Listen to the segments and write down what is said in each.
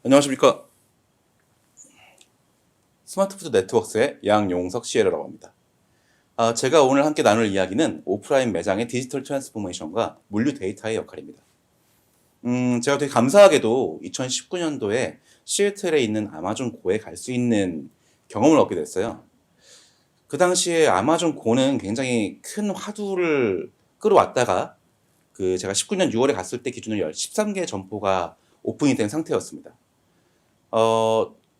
안녕하십니까. 스마트푸드 네트워크스의 양용석 CLO라고 합니다. 제가 오늘 함께 나눌 이야기는 오프라인 매장의 디지털 트랜스포메이션과 물류 데이터의 역할입니다. 제가 되게 감사하게도 2019년도에 시애틀에 있는 아마존 고에 갈 수 있는 경험을 얻게 됐어요. 그 당시에 아마존 고는 굉장히 큰 화두를 끌어왔다가 제가 19년 6월에 갔을 때 기준으로 13개 점포가 오픈이 된 상태였습니다.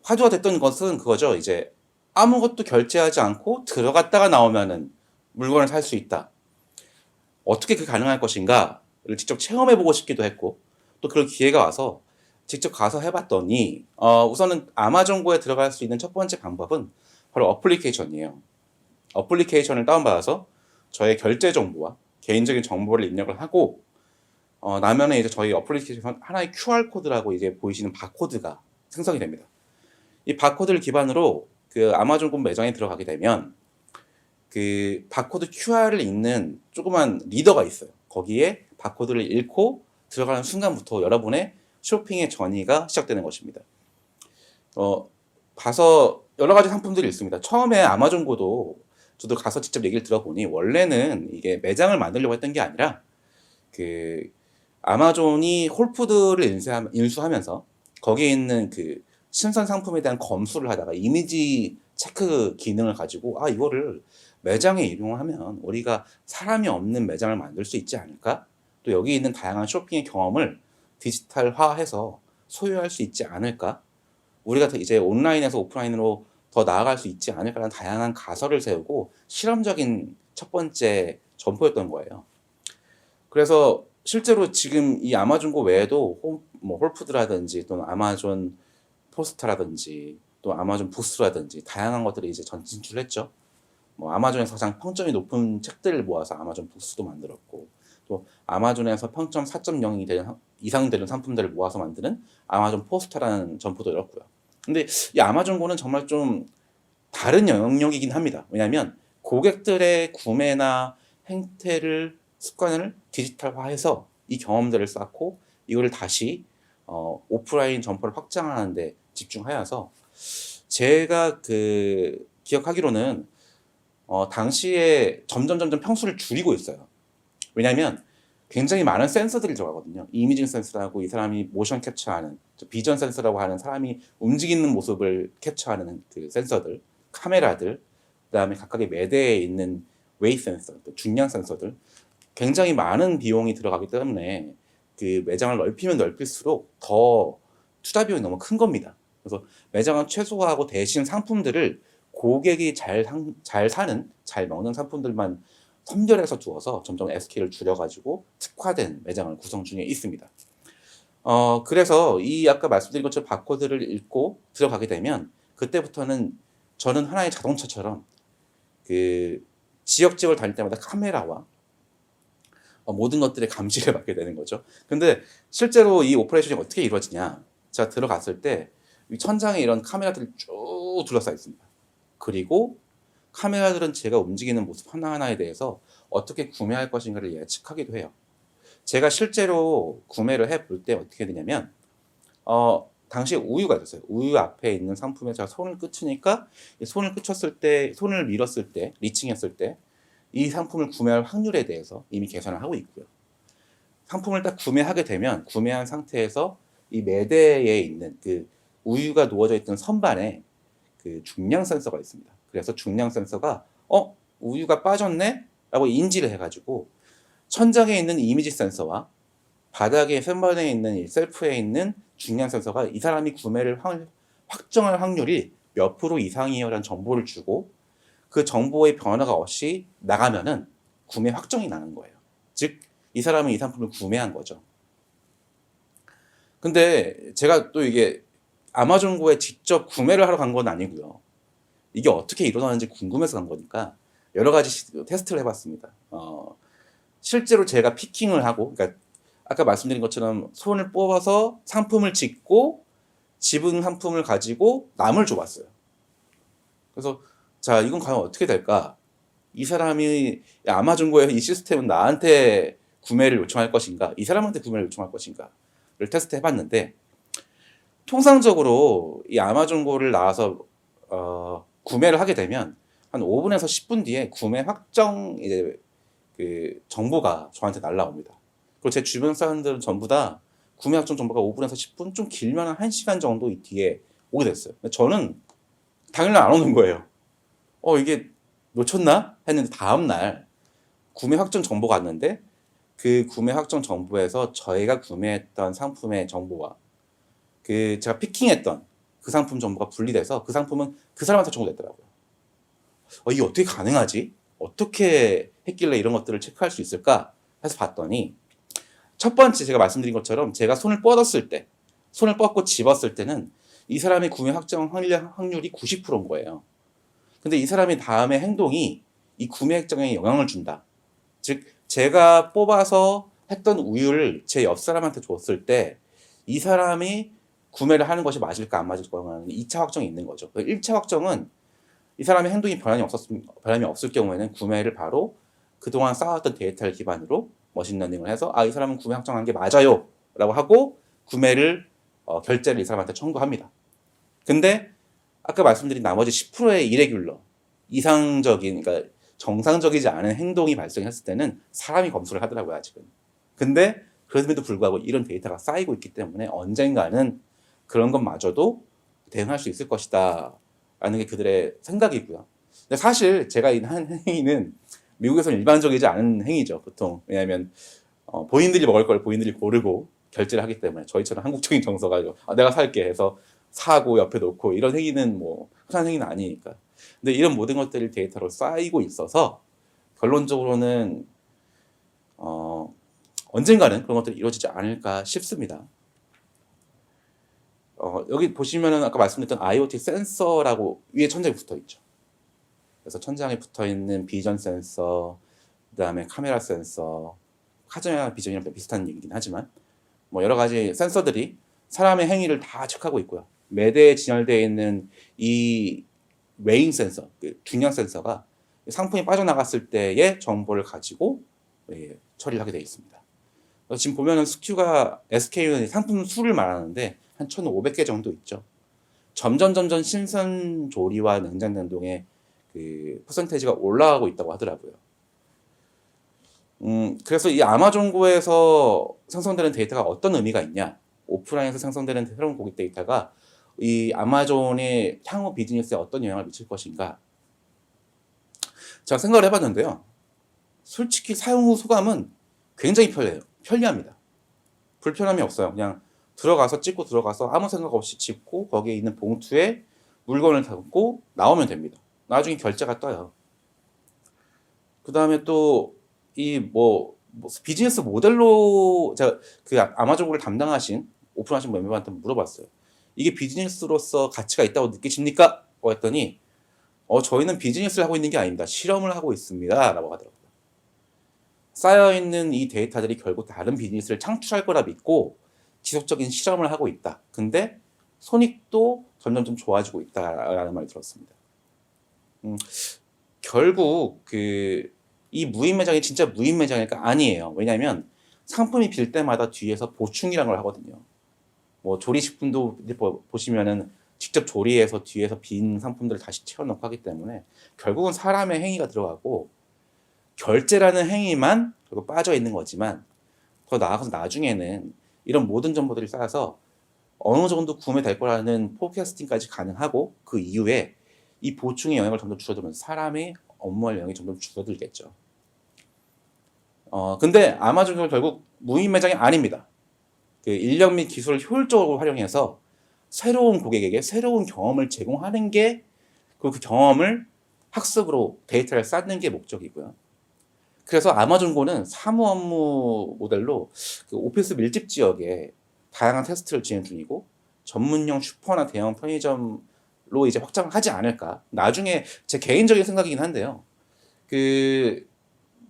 화두가 됐던 것은 그거죠. 이제 아무것도 결제하지 않고 들어갔다가 나오면은 물건을 살 수 있다. 어떻게 그게 가능할 것인가를 직접 체험해보고 싶기도 했고, 또 그런 기회가 와서 직접 가서 해봤더니, 우선은 아마존고에 들어갈 수 있는 첫 번째 방법은 바로 어플리케이션이에요. 어플리케이션을 다운받아서 저의 결제 정보와 개인적인 정보를 입력을 하고, 나면은 이제 저희 어플리케이션 하나의 QR코드라고 이제 보이시는 바코드가 생성이 됩니다. 이 바코드를 기반으로 그 아마존고 매장에 들어가게 되면 그 바코드 QR을 읽는 조그만 리더가 있어요. 거기에 바코드를 읽고 들어가는 순간부터 여러분의 쇼핑의 전이가 시작되는 것입니다. 가서 여러 가지 상품들이 있습니다. 처음에 아마존고도 저도 가서 직접 얘기를 들어보니 원래는 이게 매장을 만들려고 했던 게 아니라 그 아마존이 홀푸드를 인수하면서 거기에 있는 그 신선 상품에 대한 검수를 하다가 이미지 체크 기능을 가지고 이거를 매장에 이용하면 우리가 사람이 없는 매장을 만들 수 있지 않을까? 또 여기 있는 다양한 쇼핑의 경험을 디지털화해서 소유할 수 있지 않을까? 우리가 이제 온라인에서 오프라인으로 더 나아갈 수 있지 않을까라는 다양한 가설을 세우고 실험적인 첫 번째 점포였던 거예요. 그래서 실제로 지금 이 아마존고 외에도 홀푸드라든지 또는 아마존 포스터라든지 또 아마존 부스라든지 다양한 것들이 이제 진출했죠. 아마존에서 가장 평점이 높은 책들을 모아서 아마존 부스도 만들었고, 또 아마존에서 평점 4.0이 이상 되는 상품들을 모아서 만드는 아마존 포스터라는 점포도 열었고요. 근데 이 아마존고는 정말 좀 다른 영역이긴 합니다. 왜냐하면 고객들의 구매나 행태를 습관을 디지털화해서 이 경험들을 쌓고 이거를 다시 오프라인 점포를 확장하는 데 집중하여서 제가 기억하기로는 당시에 점점 평수를 줄이고 있어요. 왜냐하면 굉장히 많은 센서들이 들어가거든요. 이미징 센서라고 이 사람이 모션 캡처하는, 비전 센서라고 하는 사람이 움직이는 모습을 캡처하는 그 센서들, 카메라들, 그다음에 각각의 매대에 있는 웨이 센서, 또 중량 센서들, 굉장히 많은 비용이 들어가기 때문에 그 매장을 넓히면 넓힐수록 더 투자 비용이 너무 큰 겁니다. 그래서 매장은 최소화하고 대신 상품들을 고객이 잘 사는, 잘 먹는 상품들만 선별해서 두어서 점점 SK를 줄여가지고 특화된 매장을 구성 중에 있습니다. 그래서 이 아까 말씀드린 것처럼 바코드를 읽고 들어가게 되면 그때부터는 저는 하나의 자동차처럼 그 지역을 다닐 때마다 카메라와 모든 것들의 감시를 받게 되는 거죠. 근데 실제로 이 오퍼레이션이 어떻게 이루어지냐? 제가 들어갔을 때 천장에 이런 카메라들이 쭉 둘러싸여 있습니다. 그리고 카메라들은 제가 움직이는 모습 하나하나에 대해서 어떻게 구매할 것인가를 예측하기도 해요. 제가 실제로 구매를 해볼 때 어떻게 되냐면 당시에 우유가 있었어요. 우유 앞에 있는 상품에 제가 손을 끄치니까 손을 밀었을 때, 리칭했을 때 이 상품을 구매할 확률에 대해서 이미 계산을 하고 있고요. 상품을 딱 구매하게 되면 구매한 상태에서 이 매대에 있는 그 우유가 놓아져 있던 선반에 그 중량 센서가 있습니다. 그래서 중량 센서가 우유가 빠졌네? 라고 인지를 해가지고 천장에 있는 이미지 센서와 바닥에 선반에 있는 이 셀프에 있는 중량 센서가 이 사람이 구매를 확정할 확률이 몇 프로 이상이요라는 정보를 주고 그 정보의 변화가 없이 나가면은 구매 확정이 나는 거예요. 즉, 이 사람은 이 상품을 구매한 거죠. 근데 제가 또 이게 아마존고에 직접 구매를 하러 간 건 아니고요. 이게 어떻게 일어나는지 궁금해서 간 거니까 여러 가지 테스트를 해봤습니다. 실제로 제가 피킹을 하고, 그러니까 아까 말씀드린 것처럼 손을 뽑아서 상품을 집고 집은 상품을 가지고 남을 줘봤어요. 그래서 자, 이건 과연 어떻게 될까? 이 사람이 아마존고에서 이 시스템은 나한테 구매를 요청할 것인가? 이 사람한테 구매를 요청할 것인가?를 테스트 해봤는데 통상적으로 이 아마존고를 나와서 구매를 하게 되면 한 5분에서 10분 뒤에 구매 확정 이제 그 정보가 저한테 날라옵니다. 그리고 제 주변 사람들은 전부 다 구매 확정 정보가 5분에서 10분, 좀 길면 한 1시간 정도 뒤에 오게 됐어요. 근데 저는 당일날 안 오는 거예요. 이게 놓쳤나? 했는데 다음날 구매 확정 정보가 왔는데 그 구매 확정 정보에서 저희가 구매했던 상품의 정보와 그 제가 피킹했던 그 상품 정보가 분리돼서 그 상품은 그 사람한테 청구됐더라고요. 이게 어떻게 가능하지? 어떻게 했길래 이런 것들을 체크할 수 있을까? 해서 봤더니 첫 번째 제가 말씀드린 것처럼 제가 손을 뻗었을 때, 손을 뻗고 집었을 때는 이 사람의 구매 확정 확률이 90%인 거예요. 근데 이 사람이 다음에 행동이 이 구매 확정에 영향을 준다. 즉 제가 뽑아서 했던 우유를 제 옆 사람한테 줬을 때 이 사람이 구매를 하는 것이 맞을까 안 맞을까 2차 확정이 있는 거죠. 1차 확정은 이 사람의 행동이 변함이 없을 경우에는 구매를 바로 그동안 쌓아왔던 데이터를 기반으로 머신러닝을 해서 이 사람은 구매 확정한 게 맞아요 라고 하고 구매를 결제를 이 사람한테 청구합니다. 근데 아까 말씀드린 나머지 10%의 이레귤러, 이상적인, 그러니까 정상적이지 않은 행동이 발생했을 때는 사람이 검수를 하더라고요, 아직은. 근데 그럼에도 불구하고 이런 데이터가 쌓이고 있기 때문에 언젠가는 그런 것마저도 대응할 수 있을 것이다 라는 게 그들의 생각이고요. 근데 사실 제가 한 행위는 미국에서는 일반적이지 않은 행위죠, 보통. 왜냐하면 본인들이 먹을 걸 본인들이 고르고 결제를 하기 때문에 저희처럼 한국적인 정서가 내가 살게 해서 사고 옆에 놓고 이런 행위는 뭐 흔한 행위는 아니니까. 근데 이런 모든 것들이 데이터로 쌓이고 있어서 결론적으로는 언젠가는 그런 것들이 이루어지지 않을까 싶습니다. 여기 보시면은 아까 말씀드렸던 IoT 센서라고 위에 천장에 붙어 있죠. 그래서 천장에 붙어 있는 비전 센서, 그다음에 카메라 센서, 카메라 비전이랑 비슷한 얘기긴 하지만 뭐 여러 가지 센서들이 사람의 행위를 다 체크하고 있고요. 매대에 진열되어 있는 이 웨잉 센서, 그 중량 센서가 상품이 빠져나갔을 때의 정보를 가지고 처리를 하게 되어 있습니다. 지금 보면은 SKU는 상품 수를 말하는데 한 1,500개 정도 있죠. 점점 신선 조리와 냉장 냉동의 그 퍼센테이지가 올라가고 있다고 하더라고요. 그래서 이 아마존고에서 생성되는 데이터가 어떤 의미가 있냐? 오프라인에서 생성되는 새로운 고객 데이터가 이 아마존의 향후 비즈니스에 어떤 영향을 미칠 것인가? 제가 생각을 해봤는데요. 솔직히 사용 후 소감은 굉장히 편리합니다. 불편함이 없어요. 그냥 찍고 들어가서 아무 생각 없이 찍고 거기에 있는 봉투에 물건을 담고 나오면 됩니다. 나중에 결제가 떠요. 그 다음에 또 비즈니스 모델로 제가 그 아마존을 담당하신 오픈하신 멤버한테 물어봤어요. 이게 비즈니스로서 가치가 있다고 느끼십니까? 했더니 저희는 비즈니스를 하고 있는 게 아닙니다. 실험을 하고 있습니다. 라고 하더라고요. 쌓여있는 이 데이터들이 결국 다른 비즈니스를 창출할 거라 믿고 지속적인 실험을 하고 있다. 근데 손익도 점점 좋아지고 있다라는 말을 들었습니다. 결국 이 무인 매장이 진짜 무인 매장일까? 아니에요. 왜냐하면 상품이 빌 때마다 뒤에서 보충이라는 걸 하거든요. 뭐 조리식품도 보시면은 직접 조리해서 뒤에서 빈 상품들을 다시 채워넣고 하기 때문에 결국은 사람의 행위가 들어가고 결제라는 행위만 결국 빠져 있는 거지만 더 나아가서 나중에는 이런 모든 정보들이 쌓여서 어느 정도 구매될 거라는 포캐스팅까지 가능하고 그 이후에 이 보충의 영향을 점점 줄어들면서 사람의 업무할 영향이 점점 줄어들겠죠. 근데 아마존은 결국 무인 매장이 아닙니다. 그 인력 및 기술을 효율적으로 활용해서 새로운 고객에게 새로운 경험을 제공하는 게 그 경험을 학습으로 데이터를 쌓는 게 목적이고요. 그래서 아마존고는 사무 업무 모델로 그 오피스 밀집 지역에 다양한 테스트를 진행 중이고 전문형 슈퍼나 대형 편의점로 이제 확장을 하지 않을까. 나중에 제 개인적인 생각이긴 한데요. 그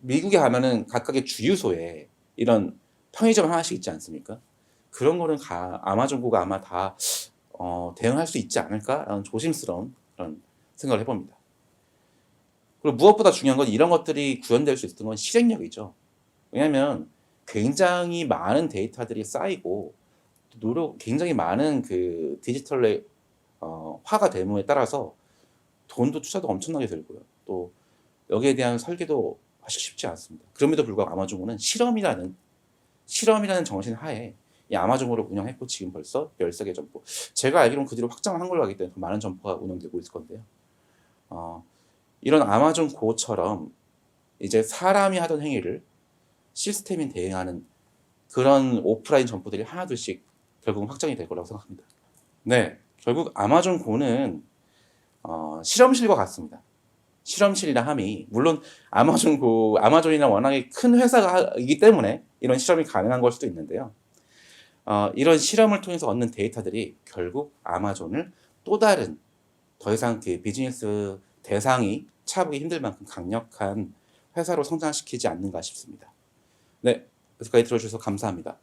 미국에 가면은 각각의 주유소에 이런 편의점 하나씩 있지 않습니까? 그런 거는 아마존고가 아마 다 대응할 수 있지 않을까라는 조심스러운 그런 생각을 해봅니다. 그리고 무엇보다 중요한 건 이런 것들이 구현될 수 있었던 건 실행력이죠. 왜냐하면 굉장히 많은 데이터들이 쌓이고 노력 굉장히 많은 그 디지털의 화가 됨에 따라서 돈도 투자도 엄청나게 들고요. 또 여기에 대한 설계도 사실 쉽지 않습니다. 그럼에도 불구하고 아마존은 실험이라는 정신 하에 이 아마존으로 운영했고 지금 벌써 13개 점포. 제가 알기로는 그 뒤로 확장을 한 걸로 알기 때문에 더 많은 점포가 운영되고 있을 건데요. 이런 아마존 고처럼 이제 사람이 하던 행위를 시스템이 대행하는 그런 오프라인 점포들이 하나둘씩 결국은 확장이 될 거라고 생각합니다. 네, 결국 아마존 고는 실험실과 같습니다. 실험실이라 함이 물론 아마존이나 워낙에 큰 회사이기 때문에 이런 실험이 가능한 걸 수도 있는데요. 이런 실험을 통해서 얻는 데이터들이 결국 아마존을 또 다른 더 이상 그 비즈니스 대상이 차보기 힘들 만큼 강력한 회사로 성장시키지 않는가 싶습니다. 네, 여기까지 들어주셔서 감사합니다.